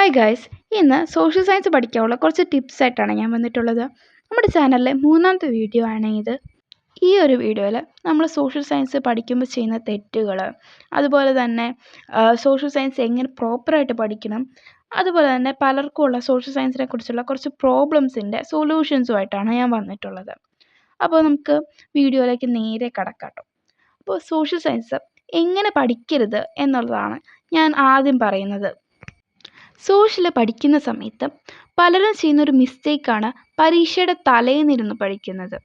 Hi guys, ഇന്ന് social science പഠിക്കാനുള്ള കുറച്ച് ടിപ്സ് ആയിട്ടാണ് ഞാൻ വന്നിട്ടുള്ളത്. നമ്മുടെ ചാനലിലെ മൂന്നാമത്തെ വീഡിയോ ആണ് ഇത്. ഈ ഒരു വീഡിയോയിൽ നമ്മൾ സോഷ്യൽ സയൻസ് പഠിക്കുമ്പോൾ ചെയ്യുന്ന തെറ്റുകൾ, അതുപോലെ തന്നെ സോഷ്യൽ സയൻസ് എങ്ങനെ പ്രോപ്പറായിട്ട് പഠിക്കണം, അതുപോലെ തന്നെ പലർക്കും ഉള്ള സോഷ്യൽ സയൻസിനെ കുറിച്ചുള്ള കുറച്ച് പ്രോബ്ലംസിൻ്റെ സൊല്യൂഷൻസുമായിട്ടാണ് ഞാൻ വന്നിട്ടുള്ളത്. അപ്പോൾ നമുക്ക് വീഡിയോയിലേക്ക് നേരെ കടക്കാട്ടോ. അപ്പോൾ സോഷ്യൽ സയൻസ് എങ്ങനെ പഠിക്കരുത് എന്നുള്ളതാണ് ഞാൻ ആദ്യം പറയുന്നത്. സോഷ്യൽ പഠിക്കുന്ന സമയത്ത് പലരും ചെയ്യുന്നൊരു മിസ്റ്റേക്കാണ് പരീക്ഷയുടെ തലേന്നിരുന്ന് പഠിക്കുന്നത്.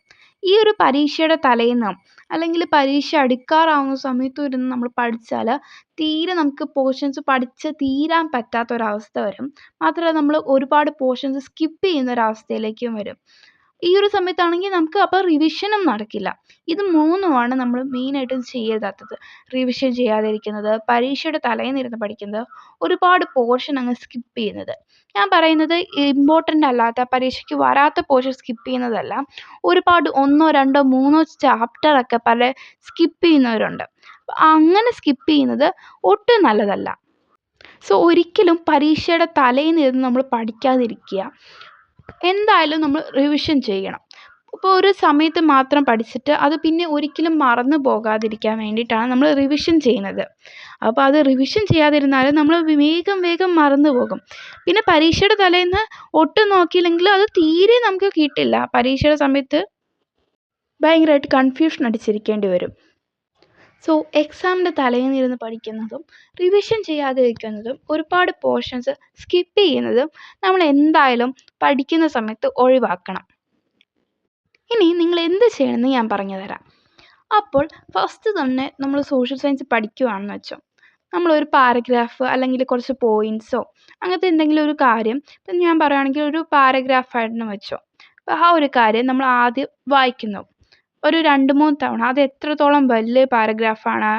ഈ ഒരു പരീക്ഷയുടെ തലേന്നോ അല്ലെങ്കിൽ പരീക്ഷ അടുക്കാറാവുന്ന സമയത്തും ഇരുന്ന് നമ്മൾ പഠിച്ചാൽ തീരെ നമുക്ക് പോർഷൻസ് പഠിച്ച് തീരാൻ പറ്റാത്തൊരവസ്ഥ വരും. മാത്രമല്ല നമ്മൾ ഒരുപാട് പോർഷൻസ് സ്കിപ്പ് ചെയ്യുന്നൊരവസ്ഥയിലേക്കും വരും. ഈ ഒരു സമയത്താണെങ്കിൽ നമുക്ക് അപ്പോൾ റിവിഷനും നടക്കില്ല. ഇത് മൂന്നുമാണ് നമ്മൾ മെയിനായിട്ടും ചെയ്യരുതാത്തത്. റിവിഷൻ ചെയ്യാതിരിക്കുന്നത്, പരീക്ഷയുടെ തലേന്നിരുന്ന് പഠിക്കുന്നത്, ഒരുപാട് പോർഷൻ അങ്ങ് സ്കിപ്പ് ചെയ്യുന്നത്. ഞാൻ പറയുന്നത് ഇമ്പോർട്ടൻ്റ് അല്ലാത്ത പരീക്ഷയ്ക്ക് വരാത്ത പോർഷൻ സ്കിപ്പ് ചെയ്യുന്നതല്ല. ഒരുപാട് 1, 2, 3 ചാപ്റ്ററൊക്കെ സ്കിപ്പ് ചെയ്യുന്നവരുണ്ട്. അങ്ങനെ സ്കിപ്പ് ചെയ്യുന്നത് ഒട്ടും നല്ലതല്ല. സോ ഒരിക്കലും പരീക്ഷയുടെ തലേന്നിരുന്ന് നമ്മൾ പഠിക്കാതിരിക്കുക. എന്തായാലും നമ്മൾ റിവിഷൻ ചെയ്യണം. ഇപ്പോൾ ഒരു സമയത്ത് മാത്രം പഠിച്ചിട്ട് അത് പിന്നെ ഒരിക്കലും മറന്നു പോകാതിരിക്കാൻ വേണ്ടിയിട്ടാണ് നമ്മൾ റിവിഷൻ ചെയ്യുന്നത്. അപ്പോൾ അത് റിവിഷൻ ചെയ്യാതിരുന്നാൽ നമ്മൾ വേഗം മറന്നു പോകും. പിന്നെ പരീക്ഷയുടെ തലേന്ന് ഒട്ടും നോക്കിയില്ലെങ്കിൽ അത് തീരെ നമുക്ക് കിട്ടില്ല. പരീക്ഷയുടെ സമയത്ത് ഭയങ്കരമായിട്ട് കൺഫ്യൂഷൻ അടിച്ചിരിക്കേണ്ടി വരും. സോ എക്സാമിൻ്റെ തലേന്നിരുന്ന് പഠിക്കുന്നതും റിവിഷൻ ചെയ്യാതെ ഇരിക്കുന്നതും ഒരുപാട് പോർഷൻസ് സ്കിപ്പ് ചെയ്യുന്നതും നമ്മൾ എന്തായാലും പഠിക്കുന്ന സമയത്ത് ഒഴിവാക്കണം. ഇനി നിങ്ങൾ എന്ത് ചെയ്യണമെന്ന് ഞാൻ പറഞ്ഞു തരാം. അപ്പോൾ ഫസ്റ്റ് തന്നെ നമ്മൾ സോഷ്യൽ സയൻസ് പഠിക്കുകയാണെന്ന് വെച്ചോ, നമ്മളൊരു പാരഗ്രാഫ് അല്ലെങ്കിൽ കുറച്ച് പോയിൻറ്റ്സോ അങ്ങനത്തെ എന്തെങ്കിലും ഒരു കാര്യം, ഇപ്പം ഞാൻ പറയുകയാണെങ്കിൽ ഒരു പാരഗ്രാഫായിട്ടെന്ന് വെച്ചോ, അപ്പോൾ ആ ഒരു കാര്യം നമ്മൾ ആദ്യം വായിക്കുന്നു ഒരു 2-3 തവണ. അത് എത്രത്തോളം വലിയ പാരഗ്രാഫാണ്,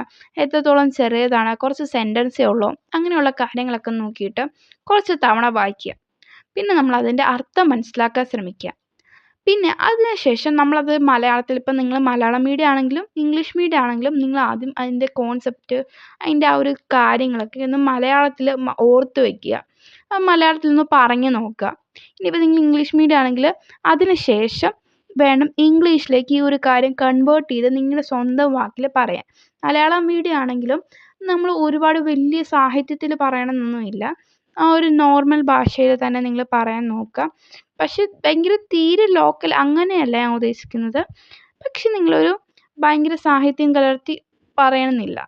എത്രത്തോളം ചെറിയതാണ്, കുറച്ച് സെൻറ്റൻസേ ഉള്ളൂ, അങ്ങനെയുള്ള കാര്യങ്ങളൊക്കെ നോക്കിയിട്ട് കുറച്ച് തവണ വായിക്കുക. പിന്നെ നമ്മളതിൻ്റെ അർത്ഥം മനസ്സിലാക്കാൻ ശ്രമിക്കുക. പിന്നെ അതിന് ശേഷം നമ്മളത് മലയാളത്തിൽ, ഇപ്പം നിങ്ങൾ മലയാളം മീഡിയം ആണെങ്കിലും ഇംഗ്ലീഷ് മീഡിയം ആണെങ്കിലും നിങ്ങൾ ആദ്യം അതിൻ്റെ കോൺസെപ്റ്റ്, അതിൻ്റെ ആ ഒരു കാര്യങ്ങളൊക്കെ ഒന്ന് മലയാളത്തിൽ ഓർത്ത് വയ്ക്കുക. മലയാളത്തിൽ നിന്ന് പറഞ്ഞു നോക്കുക. ഇനിയിപ്പോൾ നിങ്ങൾ ഇംഗ്ലീഷ് മീഡിയം ആണെങ്കിൽ അതിന് ശേഷം വേണം ഇംഗ്ലീഷിലേക്ക് ഈ ഒരു കാര്യം കൺവേർട്ട് ചെയ്ത് നിങ്ങളുടെ സ്വന്തം വാക്കിൽ പറയാൻ. മലയാളം മീഡിയം ആണെങ്കിലും നമ്മൾ ഒരുപാട് വലിയ സാഹിത്യത്തിൽ പറയണമെന്നൊന്നുമില്ല. ആ ഒരു നോർമൽ ഭാഷയിൽ തന്നെ നിങ്ങൾ പറയാൻ നോക്കുക. പക്ഷെ ഭയങ്കര തീരെ ലോക്കൽ അങ്ങനെയല്ല ഞാൻ ഉദ്ദേശിക്കുന്നത്. പക്ഷെ നിങ്ങളൊരു ഭയങ്കര സാഹിത്യം കലർത്തി പറയണമെന്നില്ല.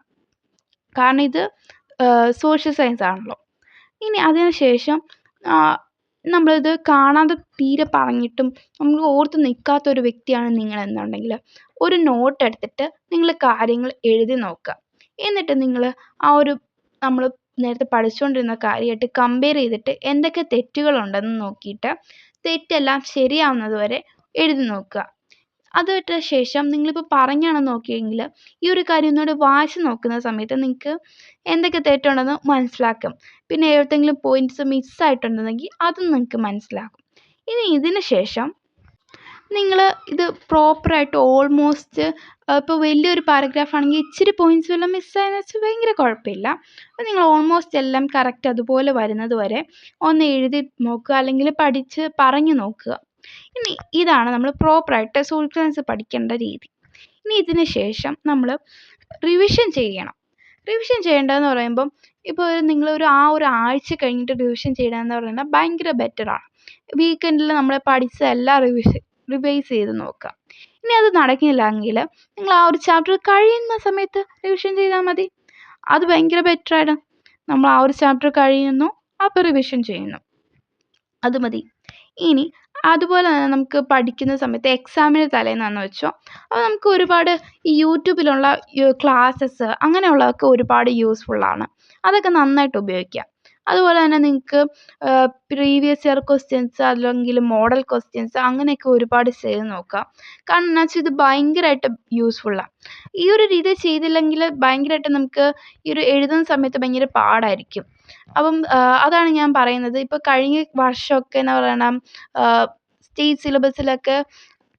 കാരണം ഇത് സോഷ്യൽ സയൻസ് ആണല്ലോ. ഇനി അതിന് ശേഷം നമ്മളിത് കാണാതെ തീരെ പറഞ്ഞിട്ടും നമ്മൾ ഓർത്ത് നിൽക്കാത്തൊരു വ്യക്തിയാണ് നിങ്ങളെന്നുണ്ടെങ്കിൽ ഒരു നോട്ട് എടുത്തിട്ട് നിങ്ങൾ കാര്യങ്ങൾ എഴുതി നോക്കുക. എന്നിട്ട് നിങ്ങൾ ആ ഒരു നമ്മൾ നേരത്തെ പഠിച്ചുകൊണ്ടിരുന്ന കാര്യമായിട്ട് കമ്പയർ ചെയ്തിട്ട് എന്തൊക്കെ തെറ്റുകളുണ്ടെന്ന് നോക്കിയിട്ട് തെറ്റെല്ലാം ശരിയാവുന്നത് വരെ എഴുതി നോക്കുക. അതിട്ട് ശേഷം നിങ്ങളിപ്പോൾ പറഞ്ഞാണ് നോക്കിയെങ്കിൽ ഈ ഒരു കാര്യം ഒന്നുകൂടെ വായിച്ച് നോക്കുന്ന സമയത്ത് നിങ്ങൾക്ക് എന്തൊക്കെ തെറ്റുണ്ടെന്ന് മനസ്സിലാക്കും. പിന്നെ ഏതെങ്കിലും പോയിൻറ്റ്സ് മിസ്സായിട്ടുണ്ടെങ്കിൽ അതും നിങ്ങൾക്ക് മനസ്സിലാകും. ഇനി ഇതിന് ശേഷം നിങ്ങൾ ഇത് പ്രോപ്പറായിട്ട് ഓൾമോസ്റ്റ്, ഇപ്പോൾ വലിയൊരു പാരഗ്രാഫ് ആണെങ്കിൽ ഇച്ചിരി പോയിൻറ്റ്സ് വല്ലതും മിസ്സായെന്ന് വെച്ചാൽ ഭയങ്കര കുഴപ്പമില്ല. അപ്പോൾ നിങ്ങൾ ഓൾമോസ്റ്റ് എല്ലാം കറക്റ്റ് അതുപോലെ വരുന്നത് വരെ ഒന്ന് എഴുതി നോക്കുക, അല്ലെങ്കിൽ പഠിച്ച് പറഞ്ഞു നോക്കുക. ഇനി ഇതാണ് നമ്മൾ പ്രോപ്പറായിട്ട് സോഷ്യൽ സയൻസ് പഠിക്കേണ്ട രീതി. ഇനി ഇതിന് ശേഷം നമ്മൾ റിവിഷൻ ചെയ്യണം. റിവിഷൻ ചെയ്യേണ്ടതെന്ന് പറയുമ്പം ഇപ്പോൾ നിങ്ങളൊരു ആ ഒരു ആഴ്ച കഴിഞ്ഞിട്ട് റിവിഷൻ ചെയ്യണമെന്ന് പറയുന്നത് ഭയങ്കര ബെറ്ററാണ്. വീക്കെൻഡിൽ നമ്മൾ പഠിച്ചതെല്ലാം റിവൈസ് ചെയ്ത് നോക്കുക. ഇനി അത് നടക്കില്ലെങ്കിൽ നിങ്ങൾ ആ ഒരു ചാപ്റ്റർ കഴിയുന്ന സമയത്ത് റിവിഷൻ ചെയ്താൽ മതി. അത് ഭയങ്കര ബെറ്ററാണ്. നമ്മൾ ആ ഒരു ചാപ്റ്റർ കഴിയുന്നു, അപ്പോൾ റിവിഷൻ ചെയ്യുന്നു, അത് മതി. ഇനി അതുപോലെ തന്നെ നമുക്ക് പഠിക്കുന്ന സമയത്ത് എക്സാമിന് തലേന്നാണെന്ന് വെച്ചോ, അപ്പോൾ നമുക്ക് ഒരുപാട് ഈ യൂട്യൂബിലുള്ള ക്ലാസ്സസ് അങ്ങനെയുള്ളതൊക്കെ ഒരുപാട് യൂസ്ഫുള്ളാണ്. അതൊക്കെ നന്നായിട്ട് ഉപയോഗിക്കുക. അതുപോലെ തന്നെ നിങ്ങൾക്ക് പ്രീവിയസ് ഇയർ ക്വസ്റ്റ്യൻസ് അല്ലെങ്കിൽ മോഡൽ ക്വസ്റ്റ്യൻസ് അങ്ങനെയൊക്കെ ഒരുപാട് ചെയ്ത് നോക്കുക. കാരണം എന്താ വെച്ചാൽ ഇത് ഭയങ്കരമായിട്ട് യൂസ്ഫുള്ളാണ്. ഈ ഒരു രീതി ചെയ്തില്ലെങ്കിൽ ഭയങ്കരമായിട്ട് നമുക്ക് ഈ ഒരു എഴുതുന്ന സമയത്ത് ഭയങ്കര പാടായിരിക്കും. അപ്പം അതാണ് ഞാൻ പറയുന്നത്. ഇപ്പോൾ കഴിഞ്ഞ വർഷമൊക്കെ എന്ന് പറയണം സ്റ്റേറ്റ് സിലബസിലൊക്കെ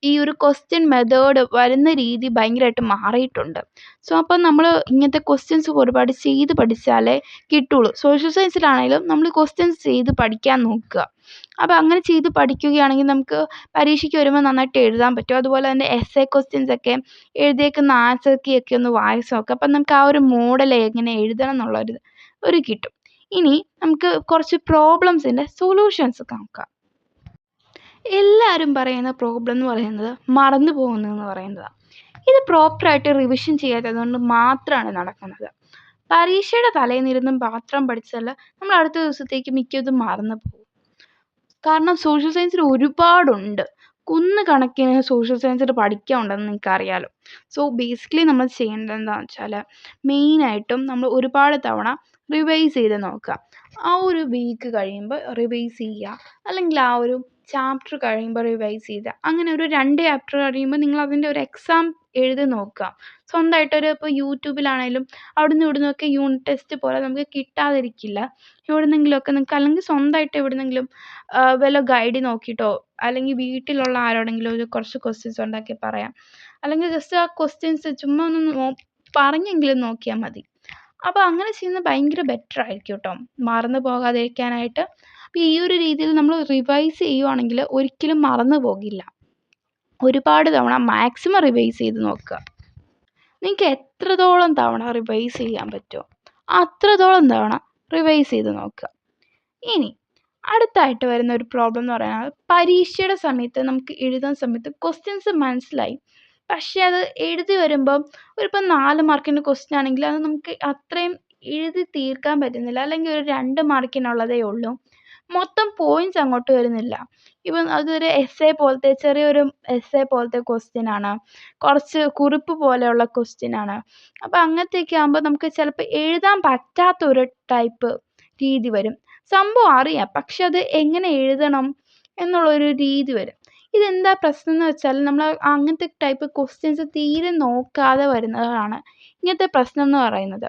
ഈ ഒരു ക്വസ്റ്റ്യൻ മെത്തേഡ് വരുന്ന രീതി ഭയങ്കരമായിട്ട് മാറിയിട്ടുണ്ട്. സോ അപ്പം നമ്മൾ ഇങ്ങനത്തെ ക്വസ്റ്റ്യൻസ് ഒരുപാട് ചെയ്ത് പഠിച്ചാലേ കിട്ടുള്ളൂ. സോഷ്യൽ സയൻസിലാണെങ്കിലും നമ്മൾ ക്വസ്റ്റ്യൻസ് ചെയ്ത് പഠിക്കാൻ നോക്കുക. അപ്പോൾ അങ്ങനെ ചെയ്ത് പഠിക്കുകയാണെങ്കിൽ നമുക്ക് പരീക്ഷയ്ക്ക് വരുമ്പോൾ നന്നായിട്ട് എഴുതാൻ പറ്റും. അതുപോലെ തന്നെ എസ്സേ ക്വസ്റ്റ്യൻസ് ഒക്കെ എഴുതിയേക്കുന്ന ആൻസർ കീ ഒക്കെ ഒന്ന് വായിച്ച് നോക്കുക. അപ്പം നമുക്ക് ആ ഒരു മോഡൽ എങ്ങനെ എഴുതണം എന്നുള്ളൊരു കിട്ടും. ഇനി നമുക്ക് കുറച്ച് പ്രോബ്ലംസിൻ്റെ സൊല്യൂഷൻസ് നോക്കാം. എല്ലാവരും പറയുന്ന പ്രോബ്ലം എന്ന് പറയുന്നത് മറന്നു പോകുന്നതെന്ന് പറയുന്നതാണ്. ഇത് പ്രോപ്പറായിട്ട് റിവിഷൻ ചെയ്യാത്തതുകൊണ്ട് മാത്രമാണ് നടക്കുന്നത്. പരീക്ഷയുടെ തലേന്നിരുന്ന് മാത്രം പഠിച്ചാൽ നമ്മൾ അടുത്ത ദിവസത്തേക്ക് മിക്കതും മറന്നു പോകും. കാരണം സോഷ്യൽ സയൻസിൽ ഒരുപാടുണ്ട്, കണക്കിന് സോഷ്യൽ സയൻസിൽ പഠിക്കാനുണ്ടെന്ന് നിങ്ങൾക്കറിയാലോ. സോ ബേസിക്കലി നമ്മൾ ചെയ്യേണ്ടത് എന്താണെന്ന് വെച്ചാൽ മെയിനായിട്ടും നമ്മൾ ഒരുപാട് തവണ റിവൈസ് ചെയ്ത് നോക്കുക. ആ ഒരു വീക്ക് കഴിയുമ്പോൾ റിവൈസ് ചെയ്യുക, അല്ലെങ്കിൽ ആ ഒരു ചാപ്റ്റർ കഴിയുമ്പോൾ റിവൈസ് ചെയ്യുക. അങ്ങനെ ഒരു 2 ചാപ്റ്റർ കഴിയുമ്പോൾ നിങ്ങൾ അതിൻ്റെ ഒരു എക്സാം എഴുതി നോക്കുക. സ്വന്തമായിട്ടൊരു ഇപ്പോൾ യൂട്യൂബിലാണെങ്കിലും അവിടുന്ന് ഇവിടുന്നൊക്കെ യൂണിറ്റ് ടെസ്റ്റ് പോലെ നമുക്ക് കിട്ടാതിരിക്കില്ല. എവിടുന്നെങ്കിലുമൊക്കെ നിങ്ങൾക്ക് അല്ലെങ്കിൽ സ്വന്തമായിട്ട് എവിടുന്നെങ്കിലും വല്ല ഗൈഡ് നോക്കിയിട്ടോ അല്ലെങ്കിൽ വീട്ടിലുള്ള ആരോടെങ്കിലും ഒരു കുറച്ച് ക്വസ്റ്റ്യൻസ് ഉണ്ടാക്കി പറയാം. അല്ലെങ്കിൽ ജസ്റ്റ് ആ ക്വസ്റ്റ്യൻസ് ചുമ്മാ ഒന്ന് പറഞ്ഞെങ്കിലും നോക്കിയാൽ മതി. അപ്പോൾ അങ്ങനെ ചെയ്യുന്നത് ഭയങ്കര ബെറ്റർ ആയിരിക്കും കേട്ടോ, മറന്നു പോകാതിരിക്കാനായിട്ട്. അപ്പോൾ ഈ ഒരു രീതിയിൽ നമ്മൾ റിവൈസ് ചെയ്യുവാണെങ്കിൽ ഒരിക്കലും മറന്നു പോകില്ല. ഒരുപാട് തവണ മാക്സിമം റിവൈസ് ചെയ്ത് നോക്കുക. നിങ്ങൾക്ക് എത്രത്തോളം തവണ റിവൈസ് ചെയ്യാൻ പറ്റുമോ അത്രത്തോളം തവണ റിവൈസ് ചെയ്ത് നോക്കുക. ഇനി അടുത്തായിട്ട് വരുന്ന ഒരു പ്രോബ്ലം എന്ന് പറയുന്നത് പരീക്ഷയുടെ സമയത്ത് നമുക്ക് എഴുതുന്ന സമയത്ത് ക്വസ്റ്റ്യൻസ് മനസ്സിലായി, പക്ഷേ അത് എഴുതി വരുമ്പം ഒരിപ്പം 4 മാർക്കിൻ്റെ ക്വസ്റ്റ്യൻ ആണെങ്കിൽ അത് നമുക്ക് അത്രയും എഴുതി തീർക്കാൻ പറ്റുന്നില്ല, അല്ലെങ്കിൽ ഒരു 2 മാർക്കിനുള്ളതേ ഉള്ളൂ. മൊത്തം പോയിൻറ്റ്സ് അങ്ങോട്ട് വരുന്നില്ല. ഇപ്പം അതൊരു ചെറിയൊരു എസ്സേ പോലത്തെ ക്വസ്റ്റ്യൻ ആണ്, കുറച്ച് കുറിപ്പ് പോലെയുള്ള ക്വസ്റ്റ്യൻ ആണ്. അപ്പോൾ അങ്ങനത്തെയൊക്കെ ആകുമ്പോൾ നമുക്ക് ചിലപ്പോൾ എഴുതാൻ പറ്റാത്തൊരു ടൈപ്പ് രീതി വരും. സംഭവം അറിയാം, പക്ഷെ അത് എങ്ങനെ എഴുതണം എന്നുള്ളൊരു രീതി വരും. ഇതെന്താ പ്രശ്നം എന്ന് വെച്ചാൽ നമ്മൾ അങ്ങനത്തെ ടൈപ്പ് ക്വസ്റ്റ്യൻസ് തീരെ നോക്കാതെ വരുന്നതാണ് ഇങ്ങനത്തെ പ്രശ്നം എന്ന് പറയുന്നത്.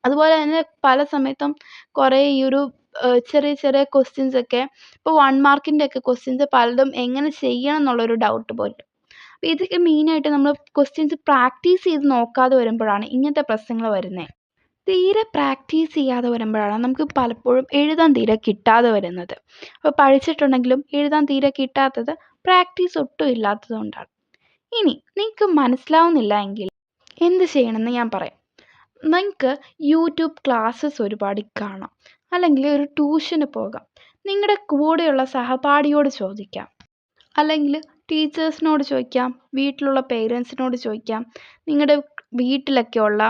അതുപോലെ തന്നെ പല സമയത്തും കുറേ ഈ ഒരു ചെറിയ ചെറിയ ക്വസ്റ്റ്യൻസ് ഒക്കെ ഇപ്പോൾ 1 മാർക്കിൻ്റെ ഒക്കെ ക്വസ്റ്റ്യൻസ് പലതും എങ്ങനെ ചെയ്യണം എന്നുള്ളൊരു ഡൗട്ട് പോലും. അപ്പോൾ ഇതൊക്കെ മെയിനായിട്ട് നമ്മൾ ക്വസ്റ്റ്യൻസ് പ്രാക്ടീസ് ചെയ്ത് നോക്കാതെ വരുമ്പോഴാണ് ഇങ്ങനത്തെ പ്രശ്നങ്ങൾ വരുന്നത്. തീരെ പ്രാക്ടീസ് ചെയ്യാതെ വരുമ്പോഴാണ് നമുക്ക് പലപ്പോഴും എഴുതാൻ തീരെ കിട്ടാതെ വരുന്നത്. അപ്പോൾ പഠിച്ചിട്ടുണ്ടെങ്കിലും എഴുതാൻ തീരെ കിട്ടാത്തത് പ്രാക്ടീസ് ഒട്ടും ഇല്ലാത്തത് കൊണ്ടാണ്. ഇനി നിങ്ങൾക്ക് മനസ്സിലാവുന്നില്ല എങ്കിൽ എന്ത് ചെയ്യണമെന്ന് ഞാൻ പറയാം. നിങ്ങൾക്ക് യൂട്യൂബ് ക്ലാസ്സസ് ഒരുപാട് കാണാം, അല്ലെങ്കിൽ ഒരു ട്യൂഷന് പോകാം. നിങ്ങളുടെ കൂടെയുള്ള സഹപാഠിയോട് ചോദിക്കാം, അല്ലെങ്കിൽ ടീച്ചേഴ്സിനോട് ചോദിക്കാം, വീട്ടിലുള്ള പേരൻസിനോട് ചോദിക്കാം, നിങ്ങളുടെ വീട്ടിലൊക്കെ ഉള്ള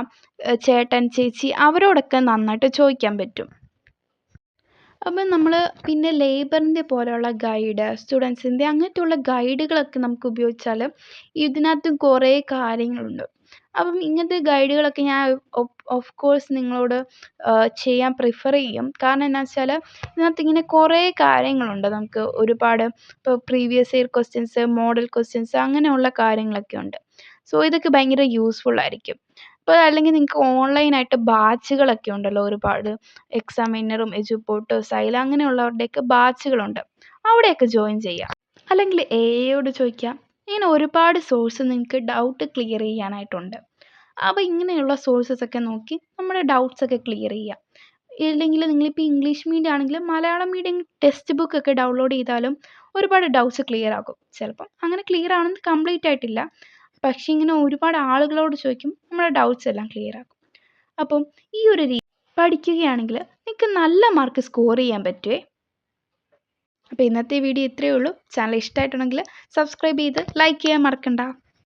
ചേട്ടൻ ചേച്ചി അവരോടൊക്കെ നന്നായിട്ട് ചോദിക്കാൻ പറ്റും. അപ്പം നമ്മൾ പിന്നെ ലേബറിൻ്റെ പോലെയുള്ള ഗൈഡ്, സ്റ്റുഡൻസിൻ്റെ അങ്ങനത്തെയുള്ള ഗൈഡുകളൊക്കെ നമുക്ക് ഉപയോഗിച്ചാൽ ഇതിനകത്തും കുറേ കാര്യങ്ങളുണ്ട്. അപ്പം ഇങ്ങനത്തെ ഗൈഡുകളൊക്കെ ഞാൻ ഓഫ് കോഴ്സ് നിങ്ങളോട് ചെയ്യാൻ പ്രിഫർ ചെയ്യും. കാരണം എന്നാ വെച്ചാൽ ഇതിനകത്ത് ഇങ്ങനെ കുറേ കാര്യങ്ങളുണ്ട്. നമുക്ക് ഒരുപാട് ഇപ്പോൾ previous year questions, model questions അങ്ങനെയുള്ള കാര്യങ്ങളൊക്കെ ഉണ്ട്. സോ ഇതൊക്കെ ഭയങ്കര യൂസ്ഫുൾ ആയിരിക്കും. അപ്പോൾ അല്ലെങ്കിൽ നിങ്ങൾക്ക് ഓൺലൈനായിട്ട് ബാച്ചുകളൊക്കെ ഉണ്ടല്ലോ ഒരുപാട്. എക്സാമിനറും, എജുപോർട്ട്, സൈല അങ്ങനെയുള്ളവരുടെയൊക്കെ ബാച്ചുകളുണ്ട്. അവിടെയൊക്കെ ജോയിൻ ചെയ്യാം. അല്ലെങ്കിൽ എയോട് ചോദിക്കാം. ഇങ്ങനെ ഒരുപാട് സോഴ്സ് നിങ്ങൾക്ക് ഡൗട്ട് ക്ലിയർ ചെയ്യാനായിട്ടുണ്ട്. അപ്പോൾ ഇങ്ങനെയുള്ള സോഴ്സസ് ഒക്കെ നോക്കി നമ്മുടെ ഡൗട്ട്സ് ഒക്കെ ക്ലിയർ ചെയ്യുക. ഇല്ലെങ്കിൽ നിങ്ങളിപ്പോൾ ഇംഗ്ലീഷ് മീഡിയം ആണെങ്കിൽ മലയാളം മീഡിയം ടെക്സ്റ്റ് ബുക്ക് ഒക്കെ ഡൗൺലോഡ് ചെയ്താലും ഒരുപാട് ഡൗട്ട്സ് ക്ലിയർ ആകും. ചിലപ്പം അങ്ങനെ ക്ലിയർ ആണെന്ന് കംപ്ലീറ്റ് ആയിട്ടില്ല, പക്ഷേ ഇങ്ങനെ ഒരുപാട് ആളുകളോട് ചോദിക്കും നമ്മുടെ ഡൗട്ട്സ് എല്ലാം ക്ലിയർ ആകും. അപ്പം ഈ ഒരു രീതി പഠിക്കുകയാണെങ്കിൽ നിങ്ങൾക്ക് നല്ല മാർക്ക് സ്കോർ ചെയ്യാൻ പറ്റുമേ. അപ്പോൾ ഇന്നത്തെ വീഡിയോ ഇത്രയേ ഉള്ളൂ. ചാനൽ ഇഷ്ടമായിട്ടുണ്ടെങ്കിൽ സബ്സ്ക്രൈബ് ചെയ്ത് ലൈക്ക് ചെയ്യാൻ മറക്കണ്ട.